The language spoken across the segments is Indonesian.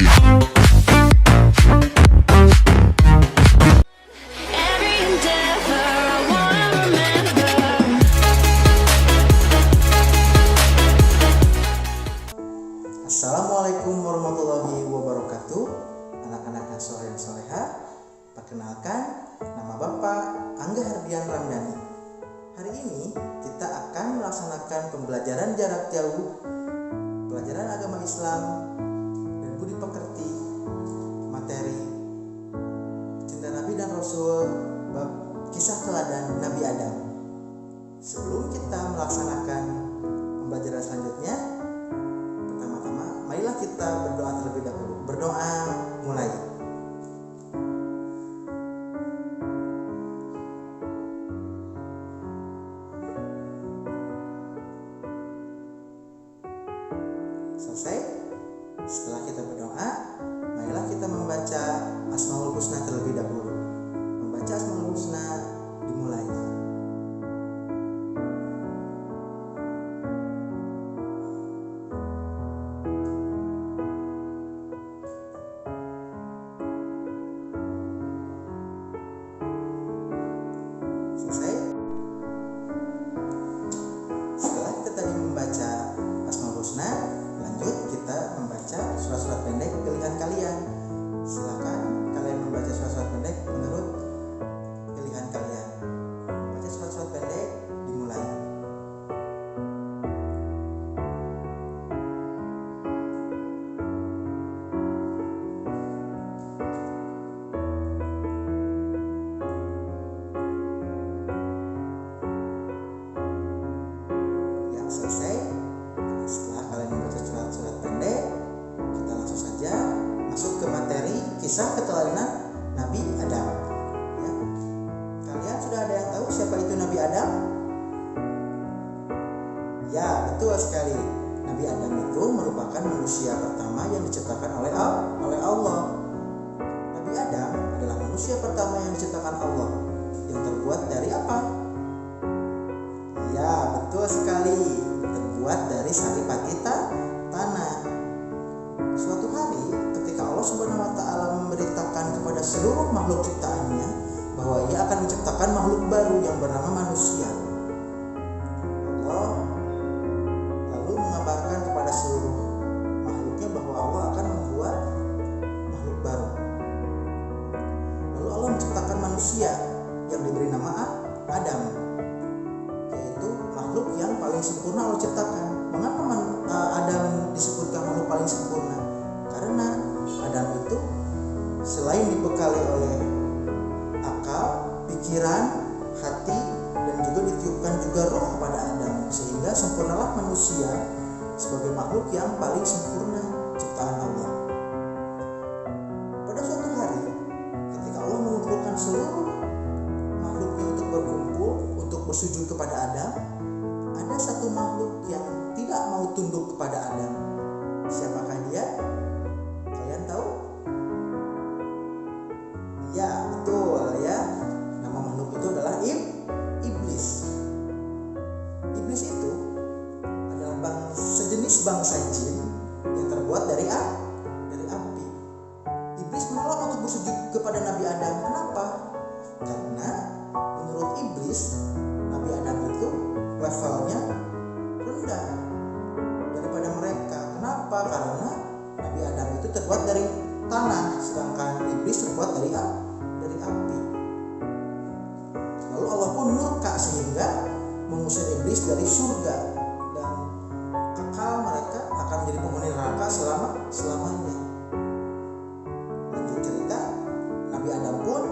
Every endeavor I wanna remember. Assalamualaikum warahmatullahi wabarakatuh. Anak-anak yang soleh dan soleha, perkenalkan, nama Bapak Angga Hardian Ramdhani. Hari ini kita akan melaksanakan pembelajaran jarak jauh, pelajaran agama Islam dan budi pekerti, materi cinta Nabi dan Rasul, bab kisah teladan Nabi Adam. Sebelum kita melaksanakan pembelajaran selanjutnya, pertama-tama marilah kita berdoa terlebih dahulu. Berdoa mulai. Selesai. Setelah kita berdoa, marilah kita membaca Asmaul Husna terlebih dahulu. Membaca Asmaul Husna dimulai. Selesai. Setelah kita tadi membaca Asmaul Husna, lanjut kita membaca surat-surat pendek pilihan kalian. Silakan kalian membaca surat-surat pendek menurut pilihan kalian. Baca surat-surat pendek dimulai. Ya, selesai. Setelah kalian membaca surat-surat pendek, kita langsung saja masuk ke materi kisah keteladanan Nabi Adam. Ya. Kalian sudah ada yang tahu siapa itu Nabi Adam? Ya, betul sekali. Nabi Adam itu merupakan manusia pertama yang diciptakan oleh Allah. Nabi Adam adalah manusia pertama yang diciptakan Allah, yang terbuat dari apa? Ya, betul sekali. Terbuat dari saripati tanah. Suatu hari ketika Allah Subhanahu wa taala memberitakan kepada seluruh makhluk ciptaannya bahwa Ia akan menciptakan makhluk baru yang bernama manusia. Allah lalu mengabarkan kepada seluruh makhluknya bahwa Allah akan membuat makhluk baru. Lalu Allah menciptakan manusia yang diberi nama Adam, yaitu makhluk yang paling sempurna Allah ciptakan. Mengapa Adam disebutkan makhluk paling sempurna? Karena Adam itu selain dibekali oleh akal, pikiran, hati, dan juga ditiupkan juga roh kepada Adam, sehingga sempurnalah manusia sebagai makhluk yang paling sempurna ciptaan Allah. Pada suatu hari, ketika Allah mengumpulkan seluruh makhluknya untuk berkumpul untuk bersujud kepada Adam, ada satu makhluk yang tidak mau tunduk kepada Adam. Siapakah dia? Kalian tahu? Ya, betul ya. Nama makhluk itu adalah iblis. Iblis itu adalah sejenis bangsa jin yang terbuat dari api. Iblis menolak untuk bersujud kepada Nabi Adam. Kenapa? Karena menurut iblis Nabi Adam itu levelnya rendah daripada mereka. Kenapa? Karena Nabi Adam itu terbuat dari tanah, sedangkan iblis terbuat dari api. Lalu Allah pun murka sehingga mengusir iblis dari surga, dan kekal mereka akan menjadi penghuni neraka selamanya. Lanjut cerita, Nabi Adam pun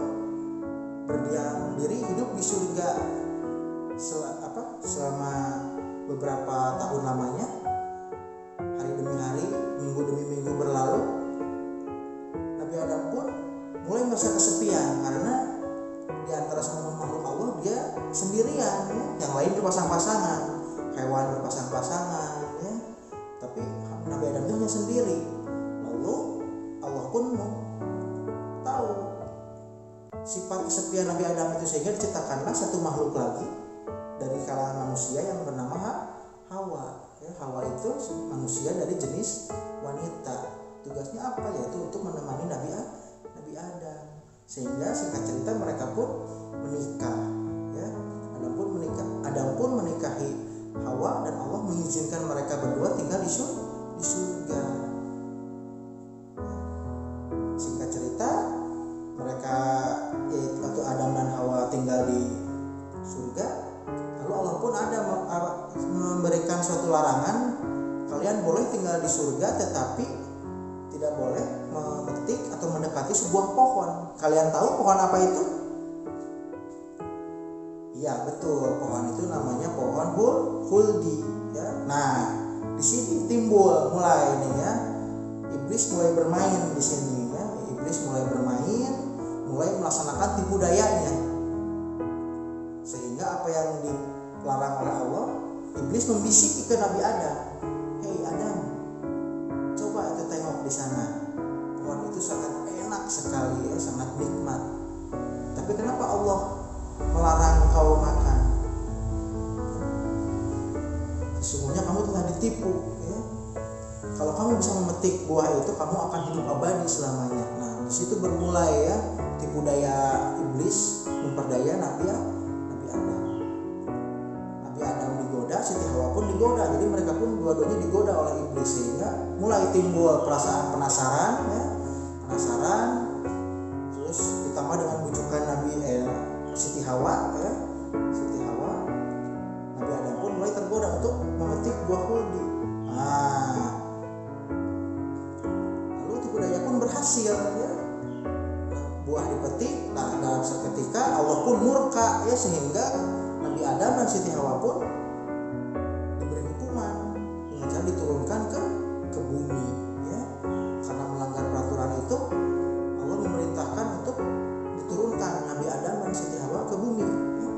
berdiam diri hidup di surga selama beberapa tahun lamanya. Hari demi hari, minggu demi minggu berlalu, Nabi Adam pun mulai merasa kesepian karena di antara semua makhluk Allah dia sendirian, ya. Yang lain berpasang-pasangan, hewan berpasang-pasangan, ya. Tapi Nabi Adam itu hanya sendiri. Lalu Allah pun tahu sifat kesepian Nabi Adam itu, sehingga diciptakanlah satu makhluk lagi dari kalangan manusia yang bernama Hawa. Ya, Hawa itu manusia dari jenis wanita. tugasnya apa? Yaitu untuk menemani Nabi Adam. Sehingga singkat cerita mereka pun menikah, ya. Adam pun menikahi Hawa dan Allah mengizinkan mereka berdua tinggal di surga. Singkat cerita, mereka yaitu Adam dan Hawa tinggal di surga. Lalu Allah pun ada memberikan suatu larangan, kalian boleh tinggal di surga tetapi tidak boleh memetik atau mendekati sebuah pohon. Kalian tahu pohon apa itu? Iya betul, pohon itu namanya pohon huldi. Ya. Nah, di sini timbul mulai nih ya, iblis mulai bermain di sini ya. Iblis mulai bermain, mulai melaksanakan tipu dayanya. Sehingga apa yang dilarang oleh Allah, iblis membisiki ke Nabi Adam, "Hei Adam, coba itu tengok di sana. Pohon itu sangat enak sekali ya, sangat nikmat. Tapi kenapa Allah melarang kau makan? Sesungguhnya kamu telah ditipu ya. Kalau kamu bisa memetik buah itu, kamu akan hidup abadi selamanya." Nah, di situ bermulai ya tipu daya iblis memperdaya Nabi Adam. Nabi Adam digoda, Siti Hawa pun digoda. Jadi mereka pun dua-duanya digoda oleh iblis, sehingga mulai timbul perasaan penasaran ya. Terus ditambah dengan bujukan Siti Hawa ya. Nabi Adam pun mulai tergoda untuk memetik buah huldi. Lalu tipu daya pun berhasil ya. Buah dipetik, dalam seketika Allah pun murka ya, sehingga Nabi Adam dan Siti Hawa pun diberi hukuman dengan cara diturunkan ke bumi ya. Karena melanggar peraturan itu, Allah memerintahkan untuk diturunkan Nabi Adam dan Siti Hawa ke bumi ya.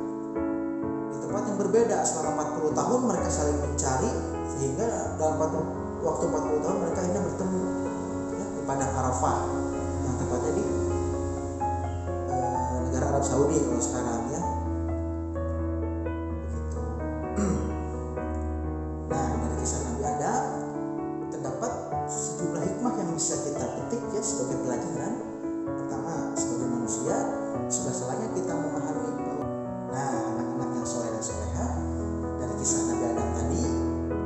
Di tempat yang berbeda selama 40 tahun mereka saling mencari, sehingga dalam waktu 40 tahun mereka akhirnya bertemu ya, di padang Arafah yang tepatnya di negara Arab Saudi kalau sekarang ya. Begitu. Nah, dari kisah Nabi Adam terdapat sejumlah hikmah yang bisa kita petik ya sebagai pelajaran. Pertama, sebagai manusia sudah salahnya kita memahami bahwa anak-anak yang soleh dan soleha, dari kisah Nabi Adam tadi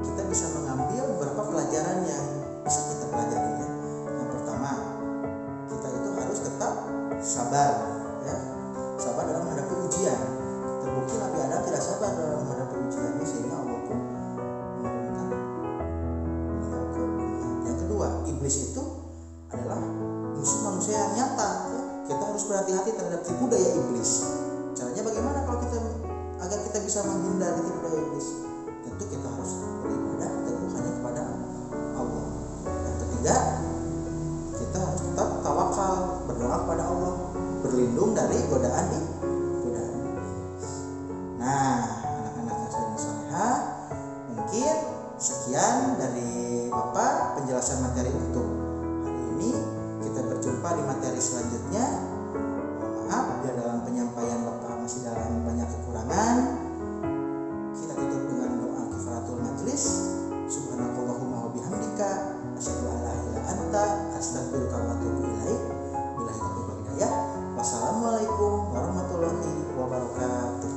kita bisa mengambil beberapa pelajaran yang bisa kita pelajari ya. Yang pertama, kita itu harus tetap sabar ya. Sabar dalam menghadapi ujian. Terbukti Nabi Adam tidak sabar dalam menghadapi ujiannya, sehingga Allah pun menurunkan beliau ke dunia. Yang kedua, iblis itu adalah musuh manusia yang nyata ya. Kita harus berhati-hati terhadap tipu daya iblis. Caranya bagaimana agar kita bisa menghindari tipu daya iblis? Tentu kita harus beribadah tentu hanya kepada Allah. Yang ketiga, kita harus tetap tawakal, berdoa kepada Allah, berlindung dari godaan iblis. Nah, anak-anak yang soleh dan soleha, mungkin sekian dari Bapak penjelasan materi untuk hari ini. Kita berjumpa di materi selanjutnya. Maaf bila dalam penyampaian Bapak masih dalam banyak kekurangan. Kita tutup dengan doa kifaratul majelis. Subhanakallahumma wa bihamdika asyhadu an la ilaha illa anta astaghfiruka wa atubu ilaik. Billahi taufiq wal hidayah. Wassalamualaikum warahmatullahi wabarakatuh.